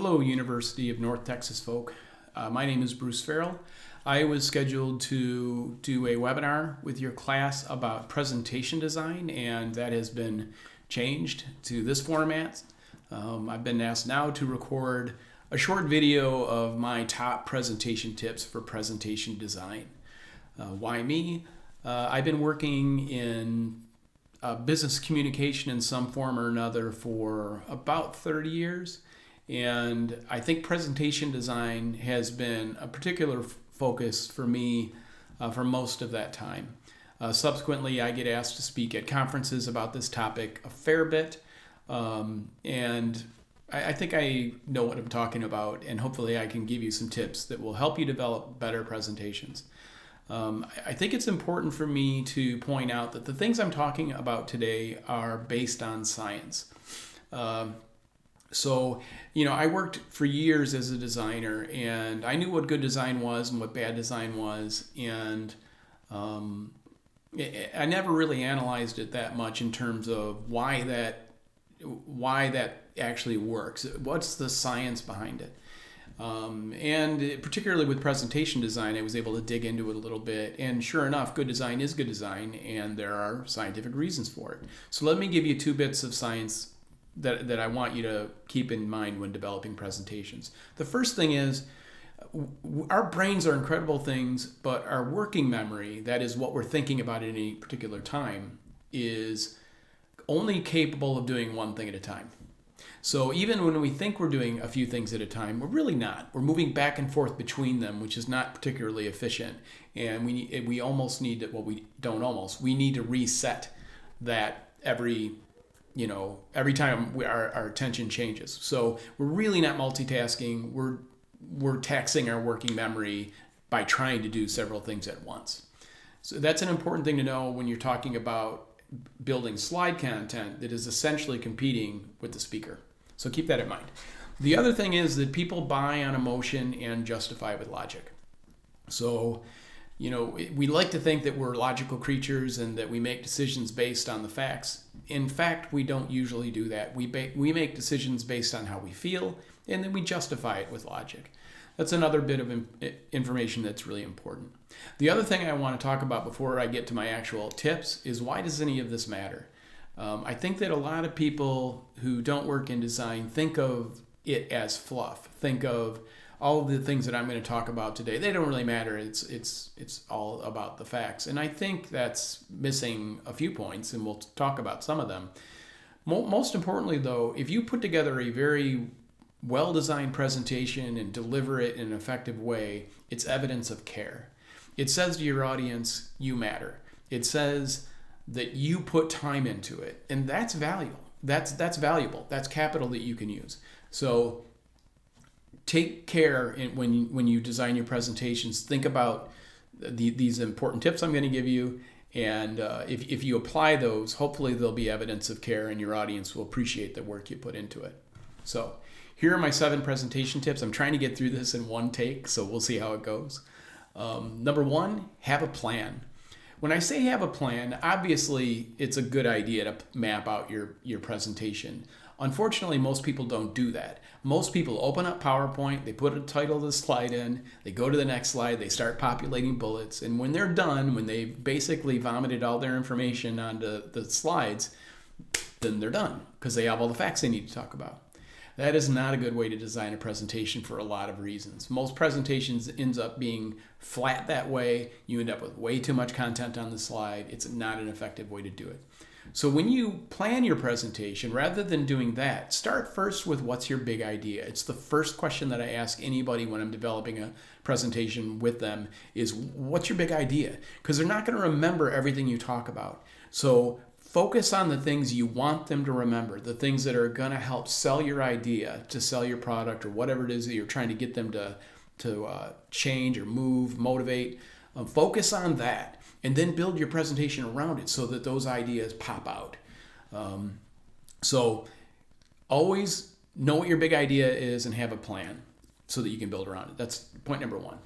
Hello, University of North Texas folk. My name is Bruce Farrell. I was scheduled to do a webinar with your class about presentation design, and that has been changed to this format. I've been asked now to record a short video of my top presentation tips for presentation design. Why me? I've been working in business communication in some form or another for about 30 years. And I think presentation design has been a particular focus for me for most of that time. Subsequently, I get asked to speak at conferences about this topic a fair bit. And I think I know what I'm talking about, and hopefully I can give you some tips that will help you develop better presentations. I think it's important for me to point out that the things I'm talking about today are based on science. So, I worked for years as a designer, and I knew what good design was and what bad design was, and I never really analyzed it that much in terms of why that actually works. What's the science behind it? And particularly with presentation design, I was able to dig into it a little bit, and sure enough, good design is good design, and there are scientific reasons for it. So let me give you 2 bits of science that I want you to keep in mind when developing presentations. The first thing is, our brains are incredible things, but our working memory, that is what we're thinking about at any particular time, is only capable of doing one thing at a time. So even when we think we're doing a few things at a time, we're really not. We're moving back and forth between them, which is not particularly efficient. And we almost need to, well, we don't almost, we need to reset that every time our attention changes. So we're really not multitasking. We're taxing our working memory by trying to do several things at once. So that's an important thing to know when you're talking about building slide content that is essentially competing with the speaker. So keep that in mind. The other thing is that people buy on emotion and justify with logic. So, we like to think that we're logical creatures and that we make decisions based on the facts. In fact, we don't usually do that. We make decisions based on how we feel, and then we justify it with logic. That's another bit of information that's really important. The other thing I want to talk about before I get to my actual tips is, why does any of this matter? I think that a lot of people who don't work in design think of it as fluff. Think of all of the things that I'm going to talk about today. They don't really matter. It's all about the facts. And I think that's missing a few points, and we'll talk about some of them. Most importantly, though, if you put together a very well-designed presentation and deliver it in an effective way, it's evidence of care. It says to your audience, you matter. It says that you put time into it, and that's valuable. That's valuable. That's capital that you can use. So take care when you design your presentations. Think about these important tips I'm going to give you, and if you apply those, hopefully there'll be evidence of care, and your audience will appreciate the work you put into it. So here are my 7 presentation tips. I'm trying to get through this in one take, so we'll see how it goes. Number 1, have a plan. When I say have a plan, obviously it's a good idea to map out your presentation. Unfortunately, most people don't do that. Most people open up PowerPoint, they put a title of the slide in, they go to the next slide, they start populating bullets, and when they're done, when they've basically vomited all their information onto the slides, then they're done, because they have all the facts they need to talk about. That is not a good way to design a presentation for a lot of reasons. Most presentations ends up being flat that way. You end up with way too much content on the slide. It's not an effective way to do it. So when you plan your presentation, rather than doing that, start first with, what's your big idea? It's the first question that I ask anybody when I'm developing a presentation with them is, what's your big idea? Because they're not going to remember everything you talk about. So focus on the things you want them to remember, the things that are going to help sell your idea, to sell your product, or whatever it is that you're trying to get them to change or move, motivate. Focus on that, and then build your presentation around it so that those ideas pop out. So always know what your big idea is and have a plan so that you can build around it. That's point number 1.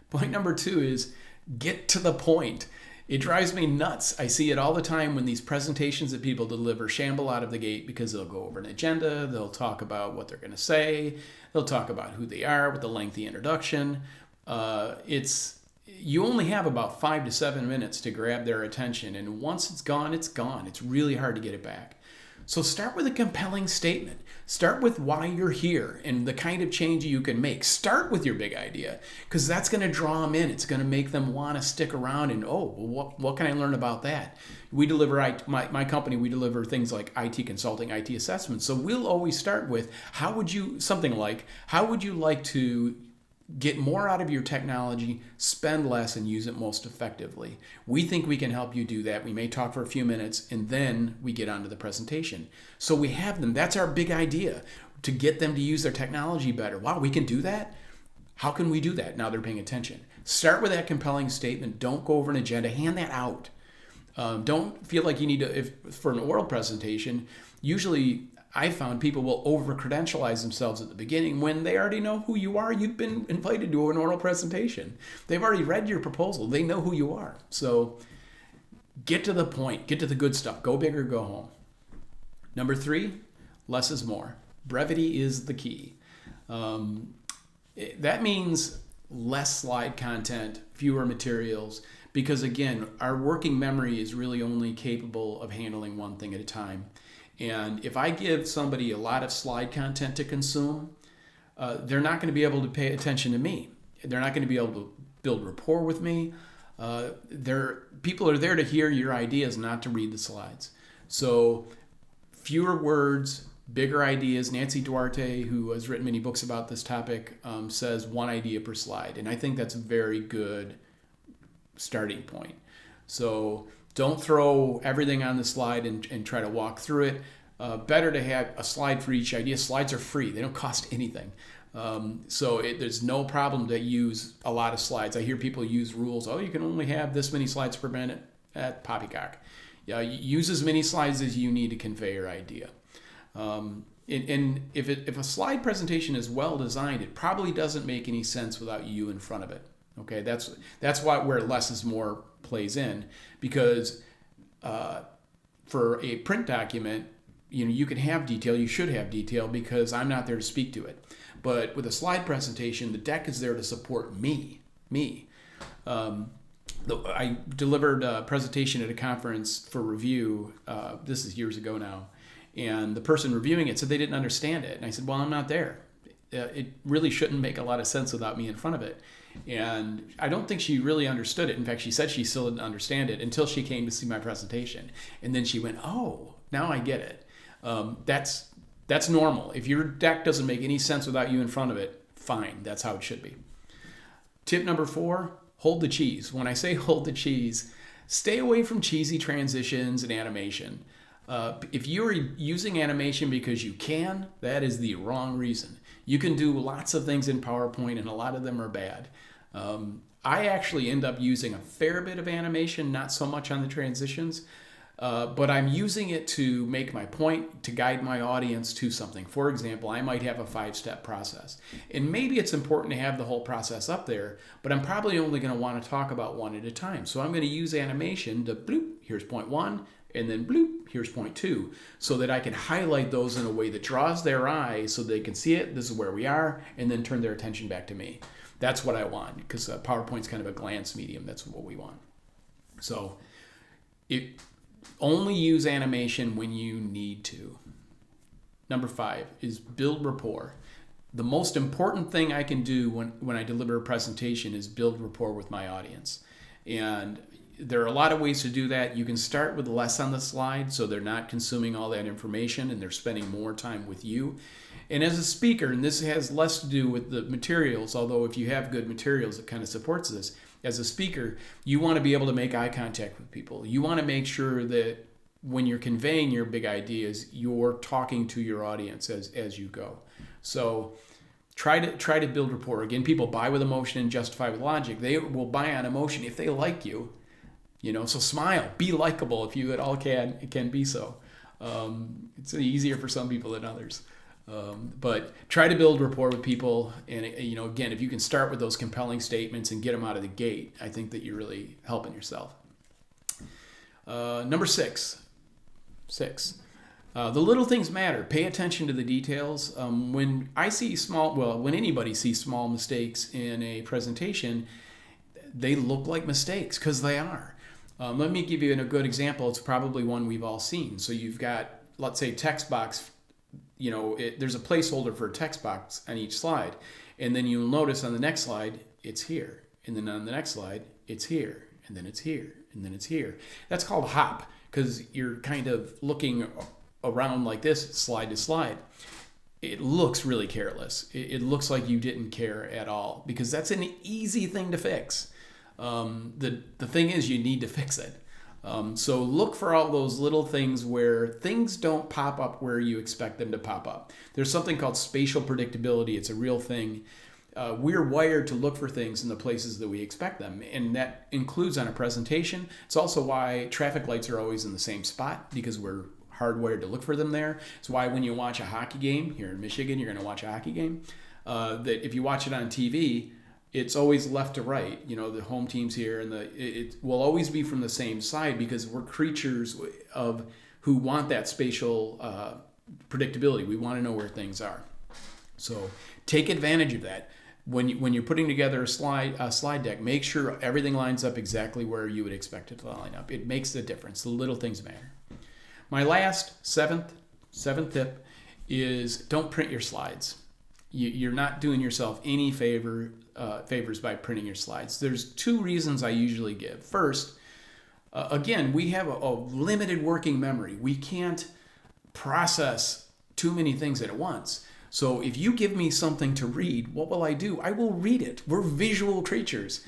Point number 2 is, get to the point. It drives me nuts. I see it all the time when these presentations that people deliver shamble out of the gate because they'll go over an agenda, they'll talk about what they're going to say, they'll talk about who they are with a lengthy introduction. You only have about 5 to 7 minutes to grab their attention, and once it's gone, it's gone. It's really hard to get it back. So start with a compelling statement. Start with why you're here and the kind of change you can make. Start with your big idea, because that's going to draw them in. It's going to make them want to stick around and, what can I learn about that? We deliver, my company, we deliver things like IT consulting, IT assessments. So we'll always start with, how would you like to get more out of your technology, spend less, and use it most effectively? We think we can help you do that. We may talk for a few minutes, and then we get onto the presentation. So we have them. That's our big idea, to get them to use their technology better. Wow, we can do that? How can we do that? Now they're paying attention. Start with that compelling statement. Don't go over an agenda. Hand that out. Don't feel like you need to, for an oral presentation, usually I found people will over-credentialize themselves at the beginning when they already know who you are. You've been invited to an oral presentation. They've already read your proposal. They know who you are. So get to the point. Get to the good stuff. Go big or go home. Number 3, less is more. Brevity is the key. That means less slide content, fewer materials, because again, our working memory is really only capable of handling one thing at a time. And if I give somebody a lot of slide content to consume, they're not going to be able to pay attention to me. They're not going to be able to build rapport with me. People are there to hear your ideas, not to read the slides. So fewer words, bigger ideas. Nancy Duarte, who has written many books about this topic, says 1 idea per slide. And I think that's a very good starting point. So don't throw everything on the slide and try to walk through it. Better to have a slide for each idea. Slides are free. They don't cost anything. So there's no problem to use a lot of slides. I hear people use rules. You can only have this many slides per minute. Poppycock. Use as many slides as you need to convey your idea. And if a slide presentation is well designed, it probably doesn't make any sense without you in front of it. Okay, that's where less is more plays in, because for a print document, you can have detail, you should have detail, because I'm not there to speak to it. But with a slide presentation, the deck is there to support me. I delivered a presentation at a conference for review. This is years ago now, and the person reviewing it said they didn't understand it, and I said, well, I'm not there. It really shouldn't make a lot of sense without me in front of it. And I don't think she really understood it. In fact, she said she still didn't understand it until she came to see my presentation. And then she went, oh, now I get it. That's normal. If your deck doesn't make any sense without you in front of it, fine. That's how it should be. Tip number 4, hold the cheese. When I say hold the cheese, stay away from cheesy transitions and animation. If you're using animation because you can, that is the wrong reason. You can do lots of things in PowerPoint, and a lot of them are bad. I actually end up using a fair bit of animation, not so much on the transitions, but I'm using it to make my point, to guide my audience to something. For example, I might have a 5-step process, and maybe it's important to have the whole process up there, but I'm probably only going to want to talk about one at a time. So I'm going to use animation to bloop, here's point 1, and then bloop, here's point 2, so that I can highlight those in a way that draws their eye so they can see it, this is where we are, and then turn their attention back to me. That's what I want, because PowerPoint's kind of a glance medium. That's what we want. So only use animation when you need to. Number 5 is build rapport. The most important thing I can do when I deliver a presentation is build rapport with my audience. And there are a lot of ways to do that. You can start with less on the slide, so they're not consuming all that information and they're spending more time with you. And as a speaker, and this has less to do with the materials, although if you have good materials, it kind of supports this. As a speaker, you want to be able to make eye contact with people. You want to make sure that when you're conveying your big ideas, you're talking to your audience as you go. So try to build rapport. Again, people buy with emotion and justify with logic. They will buy on emotion if they like you. So smile, be likable if you at all can be so. It's easier for some people than others. But try to build rapport with people. And, again, if you can start with those compelling statements and get them out of the gate, I think that you're really helping yourself. Number six. The little things matter. Pay attention to the details. When anybody sees small mistakes in a presentation, they look like mistakes because they are. Let me give you a good example. It's probably one we've all seen. So you've got, let's say, text box. There's a placeholder for a text box on each slide. And then you'll notice on the next slide, it's here. And then on the next slide, it's here. And then it's here. And then it's here. That's called hop because you're kind of looking around like this, slide to slide. It looks really careless. It looks like you didn't care at all because that's an easy thing to fix. The thing is, you need to fix it. So look for all those little things where things don't pop up where you expect them to pop up. There's something called spatial predictability. It's a real thing. We're wired to look for things in the places that we expect them, and that includes on a presentation. It's also why traffic lights are always in the same spot because we're hardwired to look for them there. It's why when you watch a hockey game here in Michigan, you're going to watch a hockey game, that if you watch it on TV, it's always left to right. The home team's here, and it will always be from the same side because we're creatures who want that spatial predictability. We want to know where things are. So take advantage of that. When you're putting together a slide deck, make sure everything lines up exactly where you would expect it to line up. It makes a difference. The little things matter. My last seventh tip is don't print your slides. You're not doing yourself any favors by printing your slides. There's two reasons I usually give. First, again, we have a limited working memory. We can't process too many things at once. So if you give me something to read, what will I do? I will read it. We're visual creatures.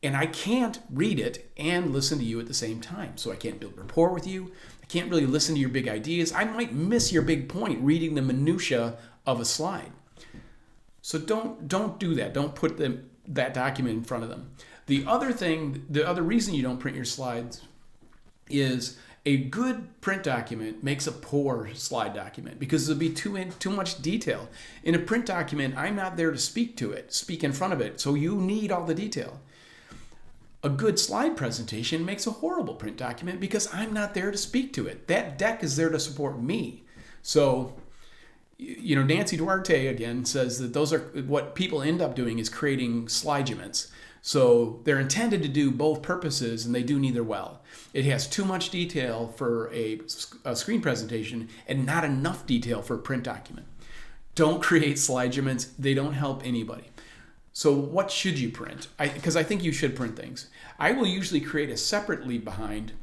And I can't read it and listen to you at the same time. So I can't build rapport with you. I can't really listen to your big ideas. I might miss your big point reading the minutia of a slide. So don't do that. Don't put that document in front of them. The other reason you don't print your slides is a good print document makes a poor slide document because there'll be too much detail. In a print document, I'm not there to speak in front of it, so you need all the detail. A good slide presentation makes a horrible print document because I'm not there to speak to it. That deck is there to support me. So, Nancy Duarte again says that those are what people end up doing is creating slideguments. So they're intended to do both purposes and they do neither well. It has too much detail for a screen presentation and not enough detail for a print document. Don't create slideguments. They don't help anybody. So what should you print? Because I think you should print things. I will usually create a separate leave behind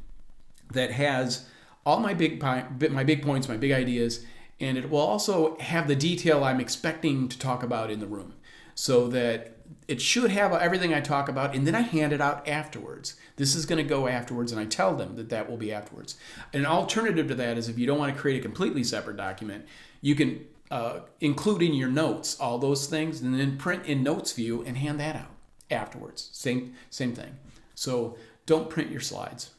that has all my big points, my big ideas, and it will also have the detail I'm expecting to talk about in the room so that it should have everything I talk about, and then I hand it out afterwards. This is going to go afterwards, and I tell them that will be afterwards. An alternative to that is if you don't want to create a completely separate document, you can include in your notes all those things and then print in notes view and hand that out afterwards. Same thing. So don't print your slides.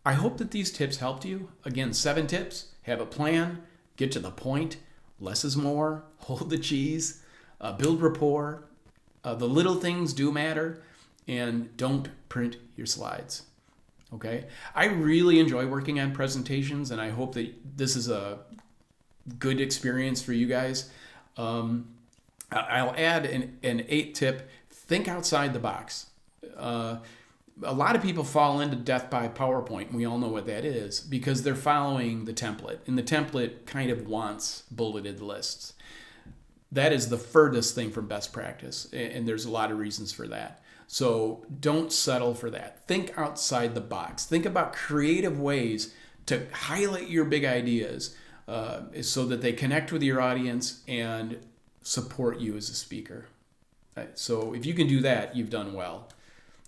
I hope that these tips helped you. Again, 7 tips. Have a plan. Get to the point. Less is more. Hold the cheese. Build rapport. The little things do matter. And don't print your slides. Okay? I really enjoy working on presentations, and I hope that this is a good experience for you guys. I'll add an 8th tip. Think outside the box. A lot of people fall into death by PowerPoint, and we all know what that is, because they're following the template, and the template kind of wants bulleted lists. That is the furthest thing from best practice, and there's a lot of reasons for that. So don't settle for that. Think outside the box. Think about creative ways to highlight your big ideas so that they connect with your audience and support you as a speaker. So if you can do that, you've done well.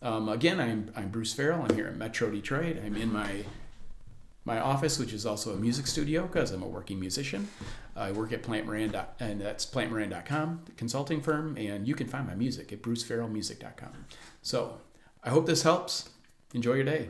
Again, I'm Bruce Farrell. I'm here in Metro Detroit. I'm in my office, which is also a music studio because I'm a working musician. I work at Plant Moran, and that's plantmoran.com, the consulting firm, and you can find my music at brucefarrellmusic.com. So I hope this helps. Enjoy your day.